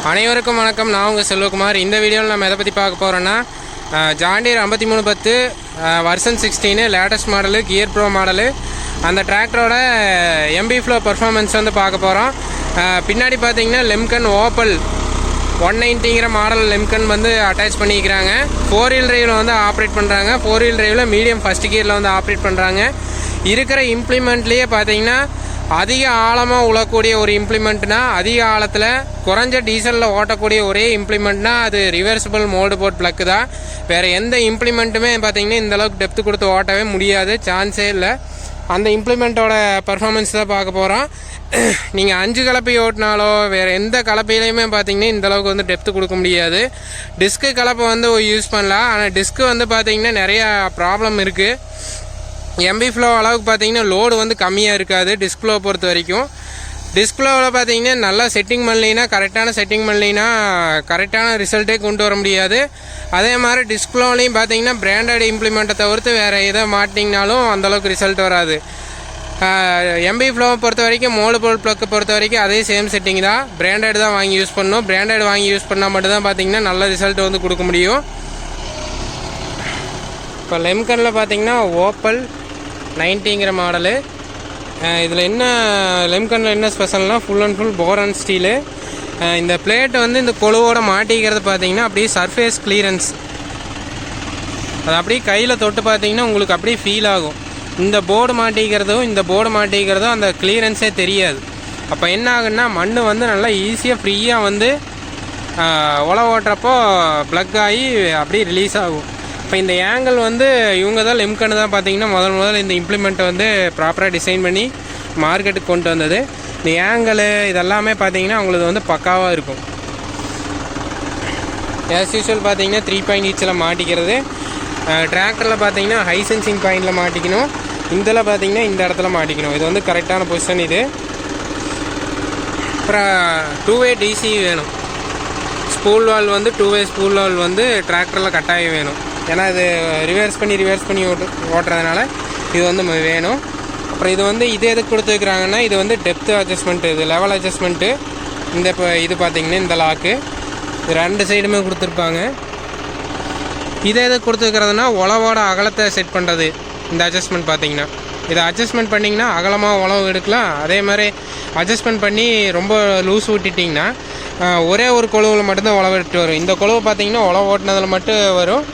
அனைவருக்கும் வணக்கம். நான் உங்கள் செல்வகுமார். இந்த வீடியோவில் நம்ம எதை பற்றி பார்க்க போகிறோன்னா John Deere 5310 version 16 latest model, gear bro model. அந்த டிராக்டரோட எம்பி ஃப்ளோ பர்ஃபார்மன்ஸ் வந்து பார்க்க போகிறோம். பின்னாடி பார்த்தீங்கன்னா லெம்கன் ஓப்பல் 190ங்கிற மாடல் லெம்கன் வந்து அட்டாச் பண்ணிக்கிறாங்க. 4 wheel டிரைவில் வந்து ஆப்ரேட் பண்ணுறாங்க. 4 wheel டிரைவில் மீடியம் ஃபஸ்ட் கியரில் வந்து ஆப்ரேட் பண்ணுறாங்க. இருக்கிற இம்ப்ளிமெண்ட்லேயே பார்த்தீங்கன்னா அதிக ஆழமாக உழக்கூடிய ஒரு இம்ப்ளிமெண்ட்னா, அதிக ஆழத்தில் குறைஞ்ச டீசலில் ஓட்டக்கூடிய ஒரே இம்ப்ளிமெண்ட்னா அது ரிவர்சிபிள் மோல்டு போர்ட் ப்ளக்கு தான். வேறு எந்த இம்ப்ளிமெண்ட்டுமே பார்த்தீங்கன்னா இந்தளவுக்கு டெப்த்து கொடுத்து ஓட்டவே முடியாது, சான்ஸே இல்லை. அந்த இம்ப்ளிமெண்ட்டோட பர்ஃபார்மன்ஸ் தான் பார்க்க போகிறோம். நீங்கள் 5 கலப்பை ஓட்டினாலோ வேறு எந்த கலப்பையிலையுமே பார்த்தீங்கன்னா இந்தளவுக்கு வந்து டெப்த்து கொடுக்க முடியாது. டிஸ்க்கு கலப்பை வந்து யூஸ் பண்ணலாம், ஆனால் டிஸ்க்கு வந்து பார்த்தீங்கன்னா நிறையா ப்ராப்ளம் இருக்குது. எம்பி ஃப்ளோ அளவுக்கு பார்த்தீங்கன்னா லோடு வந்து கம்மியாக இருக்காது டிஸ்க் ஃப்ளோ பொறுத்த வரைக்கும். டிஸ்க் ஃப்ளோவில் பார்த்தீங்கன்னா நல்லா செட்டிங் பண்ணலைன்னா, கரெக்டான செட்டிங் பண்ணலைன்னா கரெக்டான ரிசல்ட்டே கொண்டு வர முடியாது. அதே மாதிரி டிஸ்க் ஃப்ளோலையும் பார்த்தீங்கன்னா பிராண்டட் இம்ப்ளிமெண்ட்டை தவிர்த்து வேறு எதை மாட்டிங்கனாலும் அந்தளவுக்கு ரிசல்ட் வராது. எம்பி ஃப்ளோவை பொறுத்த வரைக்கும் மோல்டு போர்ட் ப்ளக்கை பொறுத்த வரைக்கும் அதே சேம் செட்டிங் தான். பிராண்டட் தான் வாங்கி யூஸ் பண்ணணும். பிராண்டட் வாங்கி யூஸ் பண்ணால் மட்டும்தான் பார்த்தீங்கன்னா நல்ல ரிசல்ட் வந்து கொடுக்க முடியும். இப்போ லெம்கனில் பார்த்தீங்கன்னா ஓப்பல் 90ங்கிற மாடலு. இதில் என்ன லெம்கனில் என்ன ஸ்பெஷல்னால் ஃபுல் அண்ட் ஃபுல் போர் அண்ட் ஸ்டீலு. இந்த பிளேட்டை வந்து இந்த கொழுவோட மாட்டிக்கிறது பார்த்தீங்கன்னா அப்படியே சர்ஃபேஸ் கிளியரன்ஸ், அது அப்படியே கையில் தொட்டு பார்த்தீங்கன்னா உங்களுக்கு அப்படியே ஃபீல் ஆகும். இந்த போர்டு மாட்டிக்கிறதும் அந்த கிளியரன்ஸே தெரியாது. அப்போ என்ன ஆகுன்னா மண் வந்து நல்லா ஈஸியாக ஃப்ரீயாக வந்து உழவு ஓட்டுறப்போ ப்ளக் ஆகி அப்படியே ரிலீஸ் ஆகும். இப்போ இந்த ஆங்கிள் வந்து இவங்க தான் லெம்கன் தான் பார்த்தீங்கன்னா முதல்ல இந்த இம்ப்ளிமெண்ட்டை வந்து ப்ராப்பராக டிசைன் பண்ணி மார்க்கெட்டுக்கு கொண்டு வந்தது. இந்த ஆங்கிள் இதெல்லாமே பார்த்தீங்கன்னா உங்களுக்கு வந்து பக்காவாக இருக்கும். ஆஸ் யூஸ்வல் பார்த்தீங்கன்னா 3 பாயிண்ட் ஈச்சில் மாட்டிக்கிறது. டிராக்டரில் பார்த்தீங்கன்னா ஹை சென்சிங் பாயிண்டில் மாட்டிக்கணும். இதில் பார்த்தீங்கன்னா இந்த இடத்துல மாட்டிக்கணும். இது வந்து கரெக்டான பொசிஷன் இது. அப்புறம் 2-way டிசி வேணும். ஸ்பூல் வால் வந்து 2-way ஸ்பூல் வால் வந்து டிராக்டரில் கட்டாயம் வேணும். ஏன்னா இது ரிவர்ஸ் பண்ணி ஓட்டுறதுனால இது வந்து வேணும். அப்புறம் இது வந்து இது எதுக்கு கொடுத்துருக்குறாங்கன்னா, இது வந்து டெப்த்து அட்ஜஸ்ட்மெண்ட்டு, இது லெவல் அட்ஜஸ்ட்மெண்ட்டு. இந்த இப்போ இது பார்த்திங்கன்னா இந்த லாக்கு இது 2 சைடுமே கொடுத்துருப்பாங்க. இதை எதுக்கு கொடுத்துருக்கிறதுனா உழவோட அகலத்தை செட் பண்ணுறது. இந்த அட்ஜஸ்ட்மெண்ட் பார்த்திங்கன்னா இதை அட்ஜஸ்ட்மெண்ட் பண்ணிங்கன்னா அகலமாக உழவு எடுக்கலாம். அதே மாதிரி அட்ஜஸ்ட்மெண்ட் பண்ணி ரொம்ப லூஸ் விட்டுட்டிங்கன்னா ஒரே ஒரு கொழுவில் மட்டும்தான் உழவு எடுத்து வரும். இந்த கொழுவு பார்த்திங்கன்னா உழவு ஓட்டினதில் மட்டும் வரும்.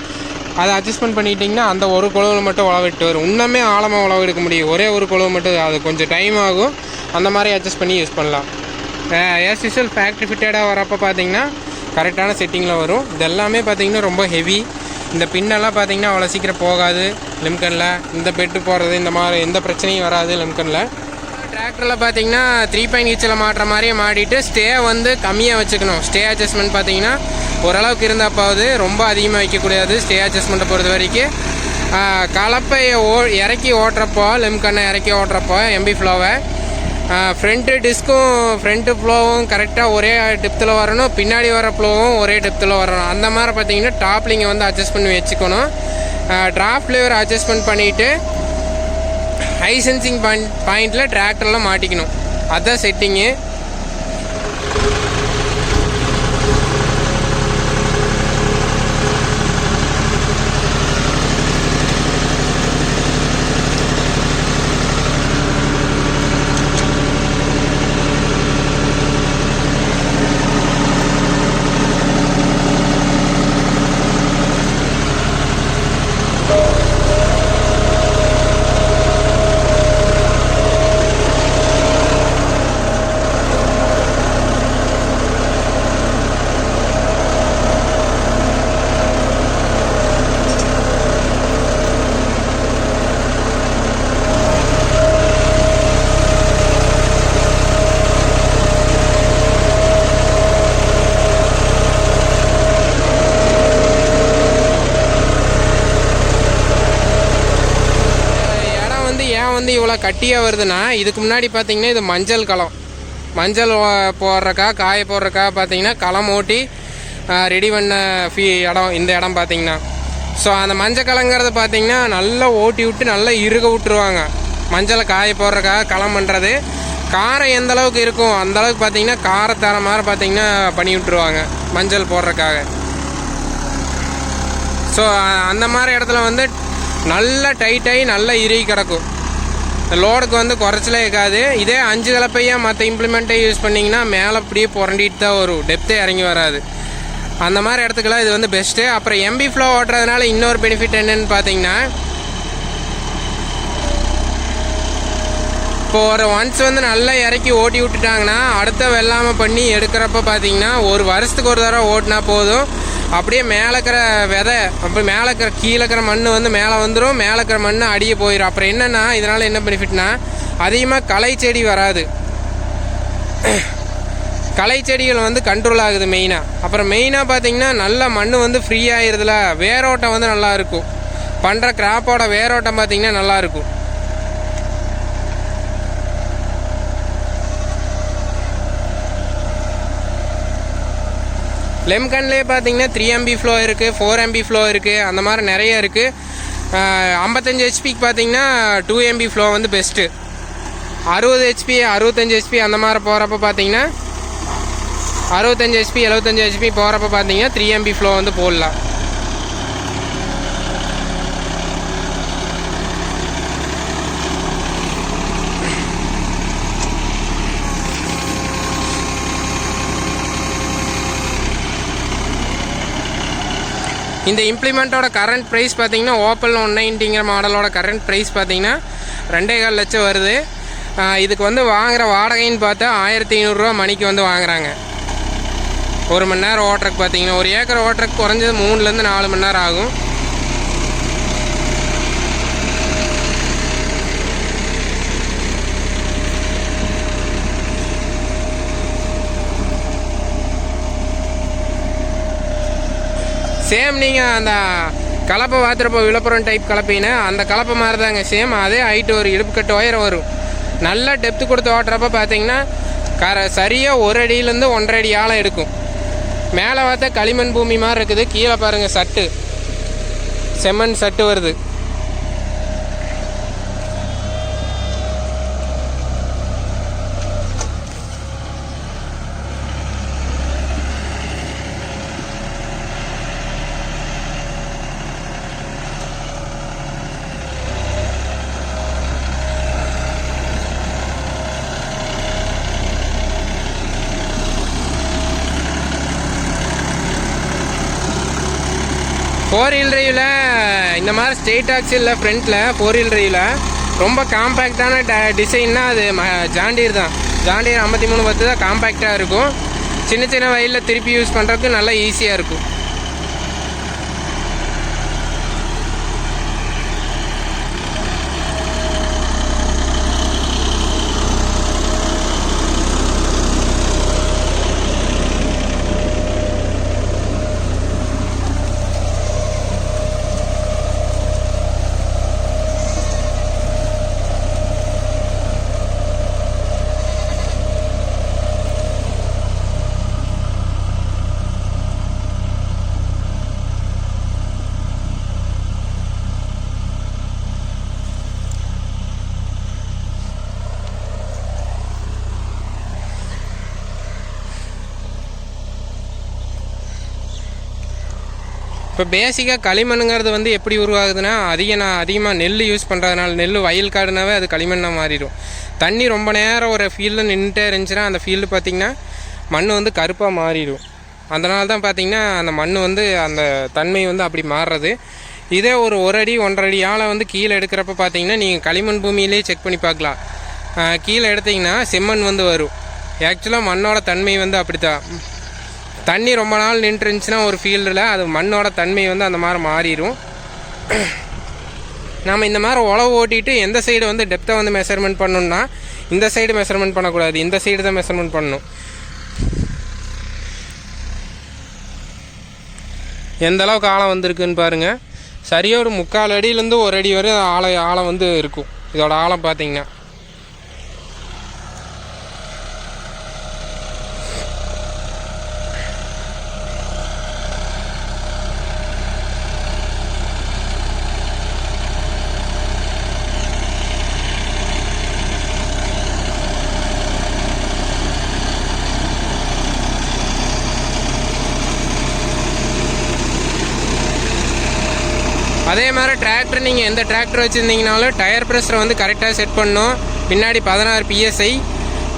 அதை அட்ஜஸ்ட்மெண்ட் பண்ணிட்டிங்கன்னா அந்த ஒரு கொழுவில் மட்டும் உழவிட்டு வரும். இன்னுமே ஆழமாக உழவு எடுக்க முடியும். ஒரே ஒரு கொழுவு மட்டும், அது கொஞ்சம் டைம் ஆகும். அந்த மாதிரி அட்ஜஸ்ட் பண்ணி யூஸ் பண்ணலாம். ஆஸ் யூஸ்வல் ஃபேக்ட்ரி ஃபிட்டடாக வரப்போ பார்த்தீங்கன்னா கரெக்டான செட்டிங்கில் வரும். இது எல்லாமே பார்த்தீங்கன்னா ரொம்ப ஹெவி. இந்த பின்னெல்லாம் பார்த்தீங்கன்னா அவ்வளோ சீக்கிரம் போகாது லெம்கனில். இந்த பெட்டு போடுறது இந்த மாதிரி எந்த பிரச்சனையும் வராது லெம்கனில். டிராக்டரில் பார்த்தீங்கன்னா 3 பாயிண்ட் ஈச்சில் மாட்டுற மாதிரியே மாட்டிட்டு ஸ்டே வந்து கம்மியாக வச்சுக்கணும். ஸ்டே அட்ஜஸ்ட்மெண்ட் பார்த்தீங்கன்னா ஓரளவுக்கு இருந்தாப்பாவது, ரொம்ப அதிகமாக வைக்கக்கூடாது. ஸ்டே அட்ஜஸ்ட்மெண்ட்டை பொறுத்த வரைக்கும் கலப்பையை இறக்கி ஓட்டுறப்போ, லெம்கன்னை இறக்கி ஓட்டுறப்போ எம்பி ஃப்ளோவை ஃப்ரண்ட்டு டிஸ்க்கும் ஃப்ரண்ட்டு ஃப்ளோவும் கரெக்டாக ஒரே டெப்த்தில் வரணும். பின்னாடி வர ஃப்ளோவும் ஒரே டெப்த்தில் வரணும். அந்த மாதிரி பார்த்தீங்கன்னா டாப்லிங்கை வந்து அட்ஜஸ்ட் பண்ணி வச்சுக்கணும். ட்ராஃப்ட் லிவர் அட்ஜஸ்ட்மெண்ட் பண்ணிவிட்டு ஹை சென்சிங் பாயிண்டில் டிராக்டரில் மாட்டிக்கணும். அதுதான் செட்டிங்கு. வந்து இவ்வளோ கட்டியாக வருதுன்னா, இதுக்கு முன்னாடி பார்த்தீங்கன்னா இது மஞ்சள் களம், மஞ்சள் போடுறக்கா காய போடுறக்கா பார்த்தீங்கன்னா களம் ஓட்டி ரெடி பண்ண இடம் இந்த இடம் பார்த்தீங்கன்னா. ஸோ அந்த மஞ்சள் களங்கிறது பார்த்தீங்கன்னா நல்லா ஓட்டி விட்டு நல்லா இறுக விட்டுருவாங்க. மஞ்சளை காய போடுறக்கா களம் பண்ணுறது. காரம் எந்த அளவுக்கு இருக்கும் அந்த அளவுக்கு பார்த்தீங்கன்னா காரத்தர மாதிரி பார்த்தீங்கன்னா பண்ணி விட்டுருவாங்க மஞ்சள் போடுறதுக்காக. ஸோ அந்த மாதிரி இடத்துல வந்து நல்லா டைட்டாகி நல்லா இறுகி கிடக்கும். லோடுக்கு வந்து குறைச்சலே இருக்காது. இதே 5 கலப்பையாக மற்ற இம்ப்ளிமெண்ட்டை யூஸ் பண்ணிங்கன்னா மேலே அப்படியே புரண்டிட்டு தான் வரும், டெப்த்தே இறங்கி வராது. அந்த மாதிரி இடத்துக்குலாம் இது வந்து பெஸ்ட்டு. அப்புறம் எம்பி ஃப்ளோ ஓட்டுறதுனால இன்னொரு பெனிஃபிட் என்னென்னு பார்த்தீங்கன்னா, இப்போ ஒரு ஒன்ஸ் வந்து நல்லா இறக்கி ஓட்டி விட்டுட்டாங்கன்னா அடுத்த வெள்ளாமல் பண்ணி எடுக்கிறப்ப பார்த்தீங்கன்னா ஒரு வருஷத்துக்கு ஒரு தடவை ஓட்டினா போதும். அப்படியே மேலே இருக்கிற விதை அப்போ மேலே இருக்கிற கீழே இருக்கிற மண் வந்து மேலே வந்துடும், மேலே இருக்கிற மண் அடியே போயிடும். அப்புறம் என்னென்னா இதனால் என்ன பெனிஃபிட்னா அதிகமாக களை செடி வராது, களை செடிகள் வந்து கண்ட்ரோல் ஆகுது மெயினாக. அப்புறம் மெயினாக பார்த்தீங்கன்னா நல்லா மண் வந்து ஃப்ரீ ஆகிடுதுல, வேரோட்டம் வந்து நல்லாயிருக்கும். பண்ணுற கிராப்போட வேரோட்டம் பார்த்தீங்கன்னா நல்லாயிருக்கும். லெம்கன்லேயே பார்த்தீங்கன்னா 3 MB ஃப்ளோ இருக்குது, 4 MB ஃப்ளோ இருக்குது, அந்த மாதிரி நிறைய இருக்குது. 55 ஹெச்பிக்கு பார்த்தீங்கன்னா 2 MB ஃப்ளோ வந்து பெஸ்ட்டு. 60 ஹெச்பி 65 ஹெச்பி அந்த மாதிரி போகிறப்ப பார்த்தீங்கன்னா 65 ஹெச்பி 75 ஹெச்பி போகிறப்ப பார்த்தீங்கன்னா 3 MB ஃப்ளோ வந்து போடலாம். இந்த இம்ப்ளிமெண்ட்டோட கரண்ட் ப்ரைஸ் பார்த்தீங்கன்னா ஓப்பல் 190ங்கிற மாடலோட கரண்ட் ப்ரைஸ் பார்த்தீங்கன்னா 2.25 லட்சம் வருது. இதுக்கு வந்து வாங்குகிற வாடகைன்னு பார்த்தா 1500 ரூபா மணிக்கு வந்து வாங்குறாங்க. 1 மணி நேரம் ஓட்டுறக்கு பார்த்தீங்கன்னா 1 ஏக்கர் ஓட்டுறக்கு குறைஞ்சது 3லேருந்து 4 மணி நேரம் ஆகும். சேம் நீங்கள் அந்த கலப்பை பார்த்துருப்போ விழுப்புரம் டைப் கலப்பைன்னு அந்த கலப்பை மாதிரி தாங்க சேம். அதே ஹைட்டு ஒரு இடுப்பு கட்டு உயரம் வரும். நல்லா டெப்த்து கொடுத்து ஓட்டுறப்ப பார்த்தீங்கன்னா சரியாக 1 அடியிலேருந்து 1.5 அடி ஆழம் எடுக்கும். மேலே பார்த்தா களிமண் பூமி மாதிரி இருக்குது, கீழே பாருங்கள் சட்டு செம்மண் சட்டு வருது. ஃபோர் வீல் டிரைவில் இந்த மாதிரி ஸ்ட்ரெயிட் ஆக்சிலில் ஃப்ரண்ட்டில் 4 வீல் டிரைவில் ரொம்ப காம்பேக்டான டிசைன்னா அது ஜான் டீர் தான். ஜான் டீர் 5310 தான் காம்பேக்டாக இருக்கும். சின்ன சின்ன வயலில் திருப்பி யூஸ் பண்ணுறதுக்கு நல்லா ஈஸியாக இருக்கும். இப்போ பேசிக்காக களிமண்ணுங்கிறது வந்து எப்படி உருவாகுதுன்னா அதிகமாக நெல் யூஸ் பண்ணுறதுனால, நெல் வயல் காடுனாவே அது களிமண்ணாக மாறிடும். தண்ணி ரொம்ப நேரம் ஒரு ஃபீல்டில் நின்றுட்டே இருந்துச்சுன்னா அந்த ஃபீல்டு பார்த்திங்கன்னா மண் வந்து கருப்பாக மாறிடும். அதனால தான் பார்த்திங்கன்னா அந்த மண் வந்து அந்த தன்மை வந்து அப்படி மாறுறது. இதே ஒரு அடி 1.5 அடி ஆழம் வந்து கீழே எடுக்கிறப்ப பார்த்திங்கன்னா நீங்கள் களிமண் பூமியிலே செக் பண்ணி பார்க்கலாம். கீழே எடுத்திங்கன்னா செம்மண் வந்து வரும். ஆக்சுவலாக மண்ணோட தன்மை வந்து அப்படி தான். தண்ணி ரொம்ப நாள் நின்றுருந்துச்சுன்னா ஒரு ஃபீல்டில் அது மண்ணோட தன்மை வந்து அந்த மாதிரி மாறிடும். நம்ம இந்த மாதிரி உழவு ஓட்டிட்டு எந்த சைடு வந்து டெப்த்தை வந்து மெஷர்மெண்ட் பண்ணணும்னா இந்த சைடு மெஷர்மெண்ட் பண்ணக்கூடாது, இந்த சைடு தான் மெஷர்மெண்ட் பண்ணணும். எந்த அளவுக்கு ஆழம் வந்திருக்குன்னு பாருங்கள். சரியாக ஒரு 3/4 அடியிலேருந்து 1 அடி வரை ஆழம் வந்து இருக்கும். இதோட ஆழம் பார்த்திங்கன்னா அதே மாதிரி டிராக்டர் நீங்கள் எந்த டிராக்டர் வச்சுருந்தீங்கனாலும் டயர் ப்ரெஷரை வந்து கரெக்டாக செட் பண்ணணும். பின்னாடி 16 PSI,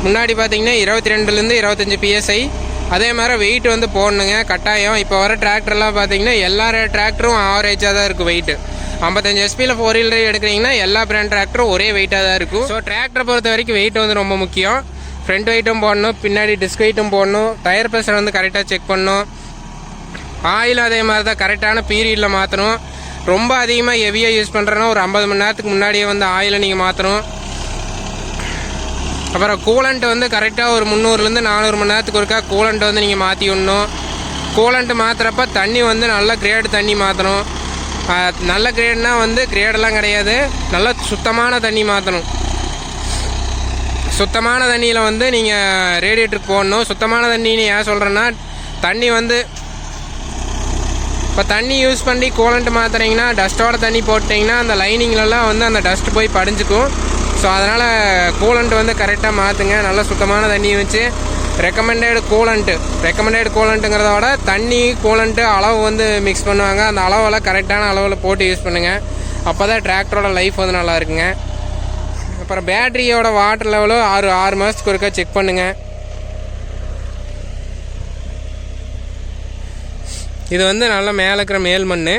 முன்னாடி பார்த்தீங்கன்னா 22லேருந்து 25 PSI. அதே மாதிரி வெயிட் வந்து போடணுங்க கட்டாயம். இப்போ வர டிராக்டர்லாம் பார்த்தீங்கன்னா எல்லா டிராக்டரும் ஆவரேஜாக தான் இருக்கும் வெயிட்டு. 55 HP 4 wheel drive எடுக்கிறீங்கன்னா எல்லா பிராண்ட் டிராக்டரும் ஒரே வெயிட்டாக தான் இருக்கும். ஸோ டிராக்டரை பொறுத்த வரைக்கும் வெயிட் வந்து ரொம்ப முக்கியம். ஃப்ரண்ட் வெயிட்டும் போடணும், பின்னாடி டிஸ்க் வெயிட்டும் போடணும், டயர் ப்ரெஷர் வந்து கரெக்டாக செக் பண்ணணும். ஆயில் அதே மாதிரி தான் கரெக்டான பீரியடில் மாற்றணும். ரொம்ப அதிகமாக ஹெவியாக யூஸ் பண்ணுறேன்னா ஒரு 50 மணி நேரத்துக்கு முன்னாடியே வந்து ஆயிலை நீங்கள் மாற்றணும். அப்புறம் கூலண்ட் வந்து கரெக்டாக ஒரு 300லேருந்து 400 மணி நேரத்துக்கு ஒருக்கா கூலண்ட் வந்து நீங்கள் மாற்றி விடணும். கூலண்ட் மாற்றுறப்ப தண்ணி வந்து நல்ல கிரேடு தண்ணி மாற்றணும். நல்ல கிரேட்னா வந்து கிரேடெல்லாம் கிடையாது, நல்ல சுத்தமான தண்ணி மாற்றணும். சுத்தமான தண்ணியில் வந்து நீங்கள் ரேடியேட்டருக்கு போடணும். சுத்தமான தண்ணின்னு ஏன் சொல்கிறேன்னா, தண்ணி வந்து இப்போ தண்ணி யூஸ் பண்ணி கூலண்ட் மாற்றுறீங்கன்னா டஸ்ட்டோட தண்ணி போட்டிங்கன்னா அந்த லைனிங்லலாம் வந்து அந்த டஸ்ட் போய் படிஞ்சுக்கும். ஸோ அதனால் கூலண்ட் வந்து கரெக்டாக மாற்றுங்க. நல்ல சுத்தமான தண்ணி வச்சு ரெக்கமெண்டட் கூலண்ட்டுங்கிறத விட தண்ணி கூலண்ட்டு அளவு வந்து மிக்ஸ் பண்ணுவாங்க. அந்த அளவெல்லாம் கரெக்டான அளவில் போட்டு யூஸ் பண்ணுங்கள். அப்போ தான் டிராக்டரோட லைஃப் வந்து நல்லா இருக்குங்க. அப்புறம் பேட்டரியோட வாட்டர் லெவலும் 6 மாதத்துக்கு ஒருக்கா செக் பண்ணுங்கள். இது வந்து நல்லா மேலே இருக்கிற மேல் மண்,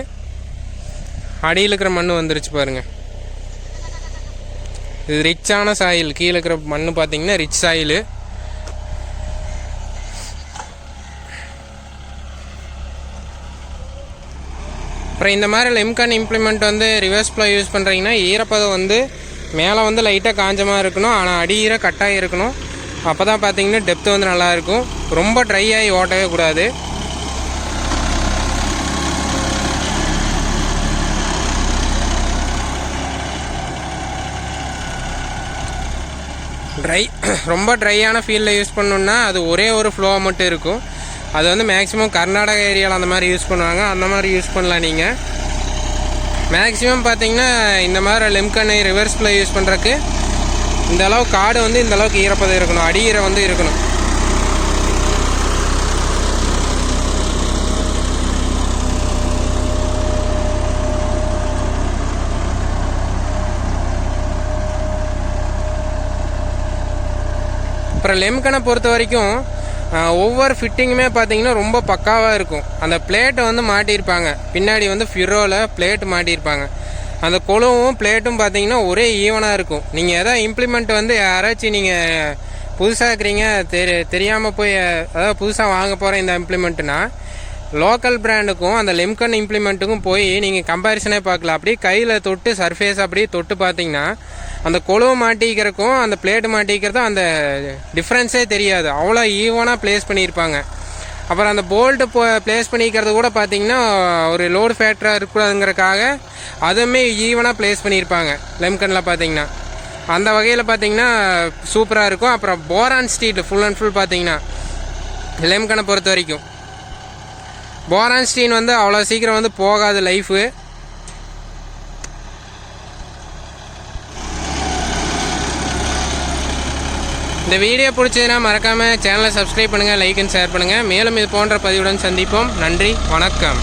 அடியில் இருக்கிற மண் வந்துருச்சு பாருங்கள். இது ரிச்சான சாயில். கீழே இருக்கிற மண் பார்த்தீங்கன்னா ரிச் சாயில். அப்புறம் இந்த மாதிரி லெம்கன் இம்ப்ளிமெண்ட் வந்து ரிவர்ஸ் ப்ளோ யூஸ் பண்ணுறீங்கன்னா ஈரப்பதம் வந்து மேலே வந்து லைட்டாக காஞ்சமாக இருக்கணும், ஆனால் அடி ஈர கட்டாக இருக்கணும். அப்போ தான் பார்த்தீங்கன்னா டெப்த்து வந்து நல்லாயிருக்கும். ரொம்ப ட்ரை ஆகி ஓட்டவே கூடாது. ரொம்ப ட்ரையான ஃபீல்டில் யூஸ் பண்ணணுன்னா அது ஒரே ஒரு ஃப்ளோ மட்டும் இருக்கும். அது வந்து மேக்ஸிமம் கர்நாடகா ஏரியாவில் அந்த மாதிரி யூஸ் பண்ணுவாங்க. அந்த மாதிரி யூஸ் பண்ணலாம். நீங்கள் மேக்ஸிமம் பார்த்தீங்கன்னா இந்த மாதிரி லெம்கன் ரிவர்ஸில் யூஸ் பண்ணுறதுக்கு இந்த அளவு காடு வந்து இந்த அளவுக்கு ஈரப்பதம் இருக்கணும், அடி ஈரம் வந்து இருக்கணும். அப்புறம் லெம்கனை பொறுத்த வரைக்கும் ஒவ்வொரு ஃபிட்டிங்குமே பார்த்தீங்கன்னா ரொம்ப பக்காவாக இருக்கும். அந்த பிளேட்டை வந்து மாட்டியிருப்பாங்க, பின்னாடி வந்து ஃபிரோவில் பிளேட் மாட்டியிருப்பாங்க. அந்த கொழுவும் பிளேட்டும் பார்த்தீங்கன்னா ஒரே ஈவனாக இருக்கும். நீங்கள் எதாவது இம்ப்ளிமெண்ட் வந்து யாராச்சும் நீங்கள் புதுசாக இருக்கிறீங்க தெரியாமல் போய் அதாவது புதுசாக வாங்க போகிற இந்த இம்ப்ளிமெண்ட்டுனா லோக்கல் பிராண்டுக்கும் அந்த லெம்கன் இம்ப்ளிமெண்ட்டுக்கும் போய் நீங்கள் கம்பேரிசனே பார்க்கலாம். அப்படியே கையில் தொட்டு சர்ஃபேஸ் அப்படியே தொட்டு பார்த்தீங்கன்னா அந்த கொழுவு மாட்டிக்கிறக்கும் அந்த பிளேட்டு மாட்டிக்கிறதும் அந்த டிஃப்ரென்ஸே தெரியாது. அவ்வளோ ஈவனாக ப்ளேஸ் பண்ணியிருப்பாங்க. அப்புறம் அந்த போல்ட்டு ப்ளேஸ் பண்ணிக்கிறது கூட பார்த்தீங்கன்னா ஒரு லோடு ஃபேக்டராக இருக்கக்கூடாதுங்கிறக்காக அதுவுமே ஈவனாக ப்ளேஸ் பண்ணியிருப்பாங்க லெம்கனில் பார்த்தீங்கன்னா. அந்த வகையில் பார்த்தீங்கன்னா சூப்பராக இருக்கும். அப்புறம் boron steel full and full பார்த்தீங்கன்னா லெம்கனை பொறுத்த வரைக்கும் போரான் ஸ்டீல் வந்து அவ்வளோ சீக்கிரம் வந்து போகாது லைஃபு. இந்த வீடியோ பிடிச்சதுன்னா மறக்காமல் சேனலை சப்ஸ்கிரைப் பண்ணுங்கள், லைக் அண்ட் ஷேர் பண்ணுங்கள். மேலும் இது போன்ற பதிவுடன் சந்திப்போம். நன்றி, வணக்கம்.